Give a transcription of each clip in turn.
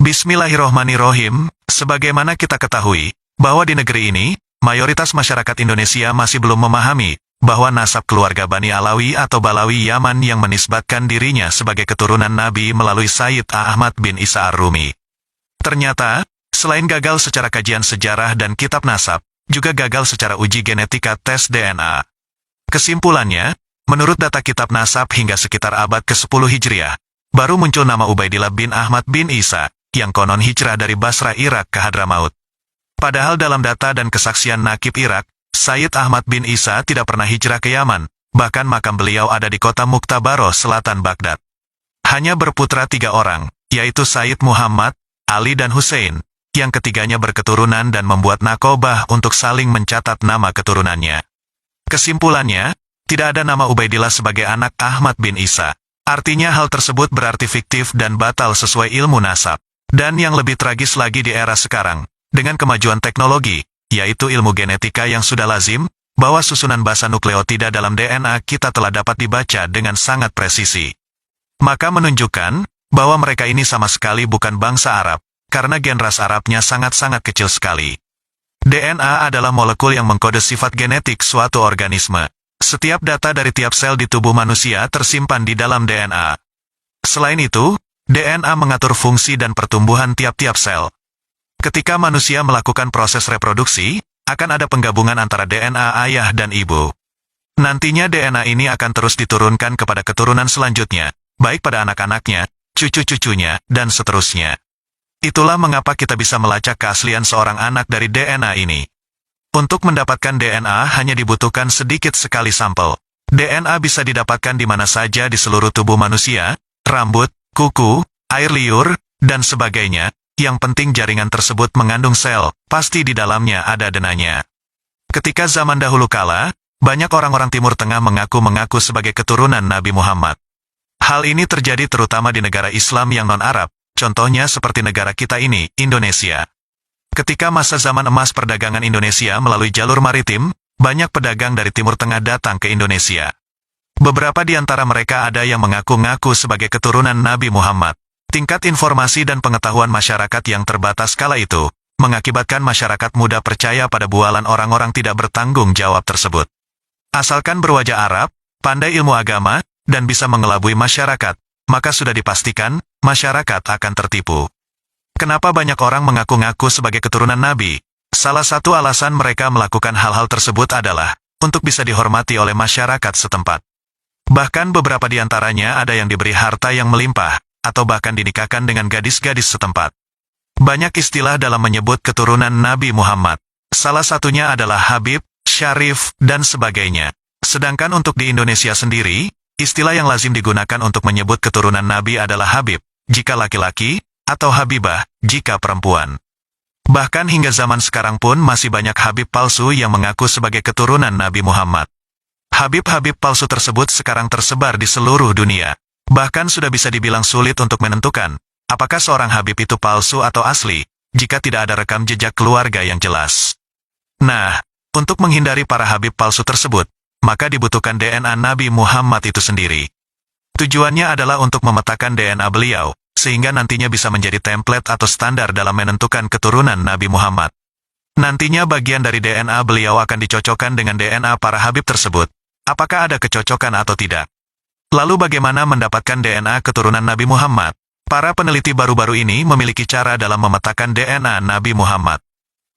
Bismillahirrohmanirrohim, sebagaimana kita ketahui, bahwa di negeri ini, mayoritas masyarakat Indonesia masih belum memahami, bahwa nasab keluarga Bani Alawi atau Balawi Yaman yang menisbatkan dirinya sebagai keturunan Nabi melalui Sayyid Ahmad bin Isa Ar-Rumi. Ternyata, selain gagal secara kajian sejarah dan kitab nasab, juga gagal secara uji genetika tes DNA. Kesimpulannya, menurut data kitab nasab hingga sekitar abad ke-10 Hijriah, baru muncul nama Ubaidillah bin Ahmad bin Isa, yang konon hijrah dari Basra Irak ke Hadramaut. Padahal dalam data dan kesaksian Nakib Irak, Sayyid Ahmad bin Isa tidak pernah hijrah ke Yaman, bahkan makam beliau ada di kota Muktabaro, selatan Baghdad. Hanya berputra 3 orang, yaitu Sayyid Muhammad, Ali dan Hussein, yang ketiganya berketurunan dan membuat nakobah untuk saling mencatat nama keturunannya. Kesimpulannya, tidak ada nama Ubaidillah sebagai anak Ahmad bin Isa. Artinya hal tersebut berarti fiktif dan batal sesuai ilmu nasab. Dan yang lebih tragis lagi di era sekarang, dengan kemajuan teknologi, yaitu ilmu genetika yang sudah lazim, bahwa susunan basa nukleotida dalam DNA kita telah dapat dibaca dengan sangat presisi. Maka menunjukkan, bahwa mereka ini sama sekali bukan bangsa Arab, karena gen ras Arabnya sangat-sangat kecil sekali. DNA adalah molekul yang mengkode sifat genetik suatu organisme. Setiap data dari tiap sel di tubuh manusia tersimpan di dalam DNA. Selain itu, DNA mengatur fungsi dan pertumbuhan tiap-tiap sel. Ketika manusia melakukan proses reproduksi, akan ada penggabungan antara DNA ayah dan ibu. Nantinya DNA ini akan terus diturunkan kepada keturunan selanjutnya, baik pada anak-anaknya, cucu-cucunya, dan seterusnya. Itulah mengapa kita bisa melacak keaslian seorang anak dari DNA ini. Untuk mendapatkan DNA hanya dibutuhkan sedikit sekali sampel. DNA bisa didapatkan di mana saja di seluruh tubuh manusia, rambut, kuku, air liur, dan sebagainya. Yang penting jaringan tersebut mengandung sel, pasti di dalamnya ada denanya. Ketika zaman dahulu kala, banyak orang-orang Timur Tengah mengaku sebagai keturunan Nabi Muhammad. Hal ini terjadi terutama di negara Islam yang non-Arab, contohnya seperti negara kita ini, Indonesia. Ketika masa zaman emas perdagangan Indonesia melalui jalur maritim, banyak pedagang dari Timur Tengah datang ke Indonesia. Beberapa di antara mereka ada yang mengaku sebagai keturunan Nabi Muhammad. Tingkat informasi dan pengetahuan masyarakat yang terbatas kala itu, mengakibatkan masyarakat mudah percaya pada bualan orang-orang tidak bertanggung jawab tersebut. Asalkan berwajah Arab, pandai ilmu agama, dan bisa mengelabui masyarakat, maka sudah dipastikan, masyarakat akan tertipu. Kenapa banyak orang mengaku sebagai keturunan Nabi? Salah satu alasan mereka melakukan hal-hal tersebut adalah, untuk bisa dihormati oleh masyarakat setempat. Bahkan beberapa di antaranya ada yang diberi harta yang melimpah, atau bahkan dinikahkan dengan gadis-gadis setempat. Banyak istilah dalam menyebut keturunan Nabi Muhammad. Salah satunya adalah Habib, Syarif, dan sebagainya. Sedangkan untuk di Indonesia sendiri, istilah yang lazim digunakan untuk menyebut keturunan Nabi adalah Habib, jika laki-laki, atau Habibah, jika perempuan. Bahkan hingga zaman sekarang pun masih banyak Habib palsu yang mengaku sebagai keturunan Nabi Muhammad. Habib-habib palsu tersebut sekarang tersebar di seluruh dunia. Bahkan sudah bisa dibilang sulit untuk menentukan, apakah seorang Habib itu palsu atau asli, jika tidak ada rekam jejak keluarga yang jelas. Nah, untuk menghindari para Habib palsu tersebut, maka dibutuhkan DNA Nabi Muhammad itu sendiri. Tujuannya adalah untuk memetakan DNA beliau, sehingga nantinya bisa menjadi template atau standar dalam menentukan keturunan Nabi Muhammad. Nantinya bagian dari DNA beliau akan dicocokkan dengan DNA para Habib tersebut, apakah ada kecocokan atau tidak. Lalu bagaimana mendapatkan DNA keturunan Nabi Muhammad? Para peneliti baru-baru ini memiliki cara dalam memetakan DNA Nabi Muhammad.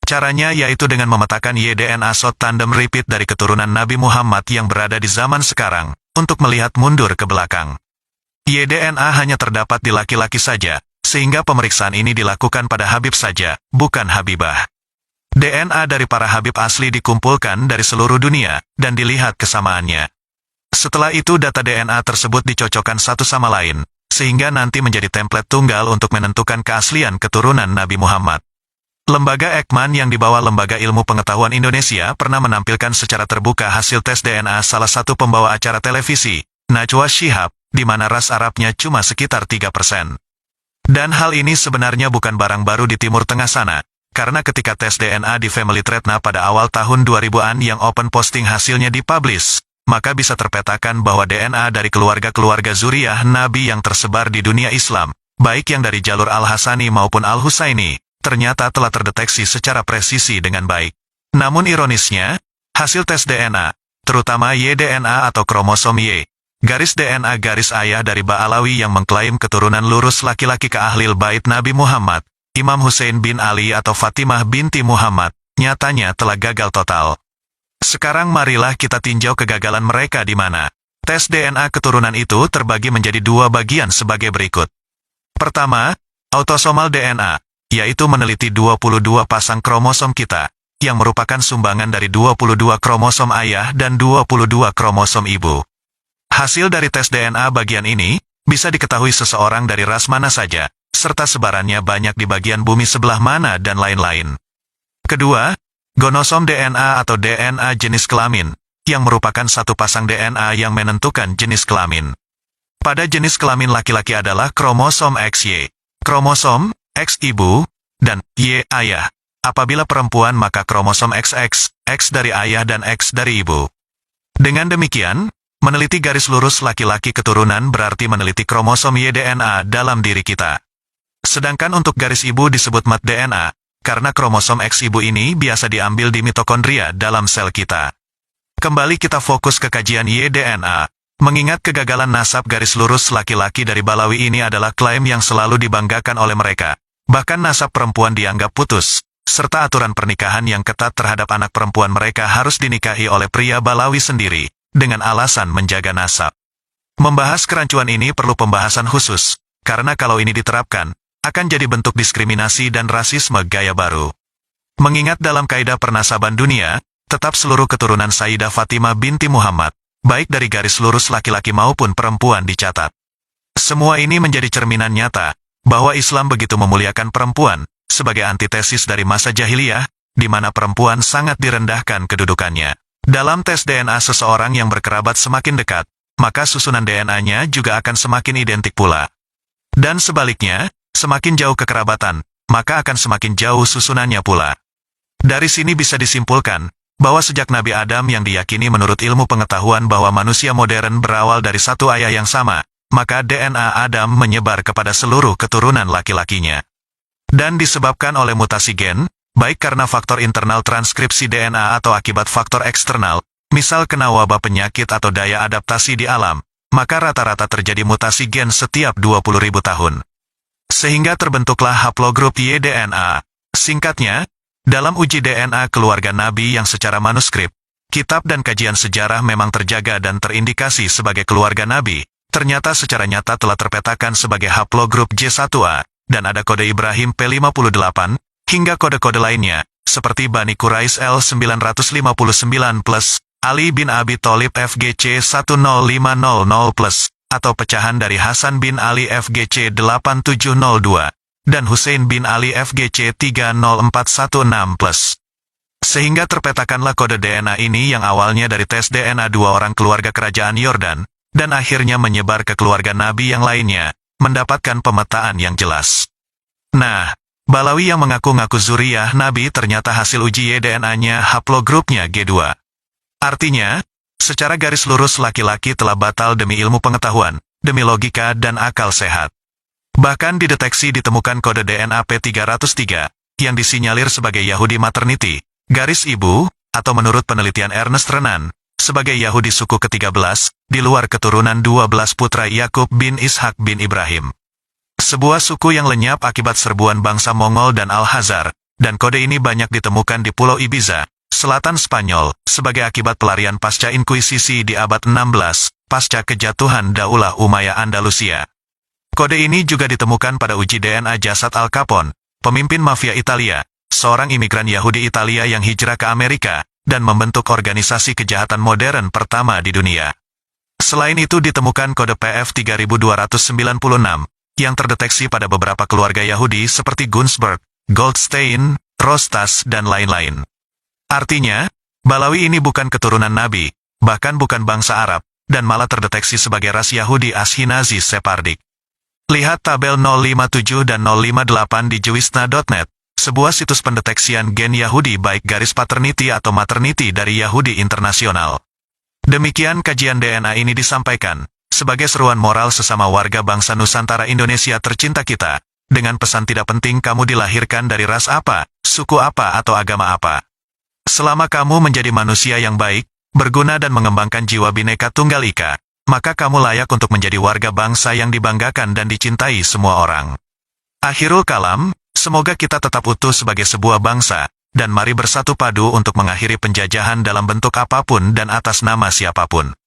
Caranya yaitu dengan memetakan Y-DNA short tandem repeat dari keturunan Nabi Muhammad yang berada di zaman sekarang, untuk melihat mundur ke belakang. Y-DNA hanya terdapat di laki-laki saja, sehingga pemeriksaan ini dilakukan pada Habib saja, bukan Habibah. DNA dari para Habib asli dikumpulkan dari seluruh dunia, dan dilihat kesamaannya. Setelah itu data DNA tersebut dicocokkan satu sama lain, sehingga nanti menjadi template tunggal untuk menentukan keaslian keturunan Nabi Muhammad. Lembaga Ekman yang dibawa Lembaga Ilmu Pengetahuan Indonesia pernah menampilkan secara terbuka hasil tes DNA salah satu pembawa acara televisi, Najwa Shihab, di mana ras Arabnya cuma sekitar 3%. Dan hal ini sebenarnya bukan barang baru di Timur Tengah sana, karena ketika tes DNA di Family Tretna pada awal tahun 2000-an yang open posting hasilnya dipublish, maka bisa terpetakan bahwa DNA dari keluarga-keluarga zuriyah Nabi yang tersebar di dunia Islam, baik yang dari jalur Al-Hasani maupun Al-Husaini, ternyata telah terdeteksi secara presisi dengan baik. Namun ironisnya, hasil tes DNA, terutama Y-DNA atau kromosom Y, garis DNA garis ayah dari Ba'alawi yang mengklaim keturunan lurus laki-laki ke Ahlil Bait Nabi Muhammad, Imam Hussein bin Ali atau Fatimah binti Muhammad, nyatanya telah gagal total. Sekarang marilah kita tinjau kegagalan mereka di mana. Tes DNA keturunan itu terbagi menjadi dua bagian sebagai berikut. Pertama, autosomal DNA, yaitu meneliti 22 pasang kromosom kita, yang merupakan sumbangan dari 22 kromosom ayah dan 22 kromosom ibu. Hasil dari tes DNA bagian ini, bisa diketahui seseorang dari ras mana saja, serta sebarannya banyak di bagian bumi sebelah mana dan lain-lain. Kedua, gonosom DNA atau DNA jenis kelamin, yang merupakan satu pasang DNA yang menentukan jenis kelamin. Pada jenis kelamin laki-laki adalah kromosom XY, kromosom X ibu, dan Y ayah. Apabila perempuan maka kromosom XX, X dari ayah dan X dari ibu. Dengan demikian, meneliti garis lurus laki-laki keturunan berarti meneliti kromosom Y-DNA dalam diri kita. Sedangkan untuk garis ibu disebut mat DNA, karena kromosom X ibu ini biasa diambil di mitokondria dalam sel kita. Kembali kita fokus ke kajian Y-DNA, mengingat kegagalan nasab garis lurus laki-laki dari Balawi ini adalah klaim yang selalu dibanggakan oleh mereka. Bahkan nasab perempuan dianggap putus, serta aturan pernikahan yang ketat terhadap anak perempuan mereka harus dinikahi oleh pria Balawi sendiri, dengan alasan menjaga nasab. Membahas kerancuan ini perlu pembahasan khusus, karena kalau ini diterapkan, akan jadi bentuk diskriminasi dan rasisme gaya baru. Mengingat dalam kaidah pernasaban dunia, tetap seluruh keturunan Sayyidah Fatimah binti Muhammad, baik dari garis lurus laki-laki maupun perempuan dicatat. Semua ini menjadi cerminan nyata, bahwa Islam begitu memuliakan perempuan, sebagai antitesis dari masa jahiliyah, di mana perempuan sangat direndahkan kedudukannya. Dalam tes DNA seseorang yang berkerabat semakin dekat, maka susunan DNA-nya juga akan semakin identik pula. Dan sebaliknya, semakin jauh kekerabatan, maka akan semakin jauh susunannya pula. Dari sini bisa disimpulkan, bahwa sejak Nabi Adam yang diyakini menurut ilmu pengetahuan bahwa manusia modern berawal dari satu ayah yang sama, maka DNA Adam menyebar kepada seluruh keturunan laki-lakinya. Dan disebabkan oleh mutasi gen, baik karena faktor internal transkripsi DNA atau akibat faktor eksternal, misal kena wabah penyakit atau daya adaptasi di alam, maka rata-rata terjadi mutasi gen setiap 20.000 tahun. Sehingga terbentuklah haplogrup Y-DNA. Singkatnya, dalam uji DNA keluarga Nabi yang secara manuskrip, kitab dan kajian sejarah memang terjaga dan terindikasi sebagai keluarga Nabi, ternyata secara nyata telah terpetakan sebagai haplogrup J1A, dan ada kode Ibrahim P58, hingga kode-kode lainnya, seperti Bani Quraisy L959+, Ali bin Abi Thalib FGC 10500+, atau pecahan dari Hasan bin Ali FGC 8702, dan Hussein bin Ali FGC 30416+. Sehingga terpetakanlah kode DNA ini yang awalnya dari tes DNA dua orang keluarga kerajaan Yordan, dan akhirnya menyebar ke keluarga Nabi yang lainnya, mendapatkan pemetaan yang jelas. Nah, Balawi yang mengaku-ngaku zuriyah Nabi ternyata hasil uji Y-DNA-nya haplogrupnya G2. Artinya, secara garis lurus laki-laki telah batal demi ilmu pengetahuan, demi logika dan akal sehat. Bahkan dideteksi ditemukan kode DNA P303, yang disinyalir sebagai Yahudi maternity, garis ibu, atau menurut penelitian Ernest Renan, sebagai Yahudi suku ke-13, di luar keturunan 12 putra Yakub bin Ishak bin Ibrahim. Sebuah suku yang lenyap akibat serbuan bangsa Mongol dan Al-Hazar, dan kode ini banyak ditemukan di Pulau Ibiza, selatan Spanyol, sebagai akibat pelarian pasca inkuisisi di abad 16, pasca kejatuhan Daulah Umayyah Andalusia. Kode ini juga ditemukan pada uji DNA jasad Al Capone, pemimpin mafia Italia, seorang imigran Yahudi Italia yang hijrah ke Amerika, dan membentuk organisasi kejahatan modern pertama di dunia. Selain itu ditemukan kode PF 3296, yang terdeteksi pada beberapa keluarga Yahudi seperti Gunsberg, Goldstein, Rostas, dan lain-lain. Artinya, Balawi ini bukan keturunan Nabi, bahkan bukan bangsa Arab, dan malah terdeteksi sebagai ras Yahudi Ashkenazi Sephardic. Lihat tabel 057 dan 058 di Jewisna.net, sebuah situs pendeteksian gen Yahudi baik garis paternity atau maternity dari Yahudi internasional. Demikian kajian DNA ini disampaikan. sebagai seruan moral sesama warga bangsa Nusantara Indonesia tercinta kita, dengan pesan tidak penting kamu dilahirkan dari ras apa, suku apa atau agama apa. Selama kamu menjadi manusia yang baik, berguna dan mengembangkan jiwa Bhinneka Tunggal Ika, maka kamu layak untuk menjadi warga bangsa yang dibanggakan dan dicintai semua orang. Akhirul kalam, semoga kita tetap utuh sebagai sebuah bangsa, dan mari bersatu padu untuk mengakhiri penjajahan dalam bentuk apapun dan atas nama siapapun.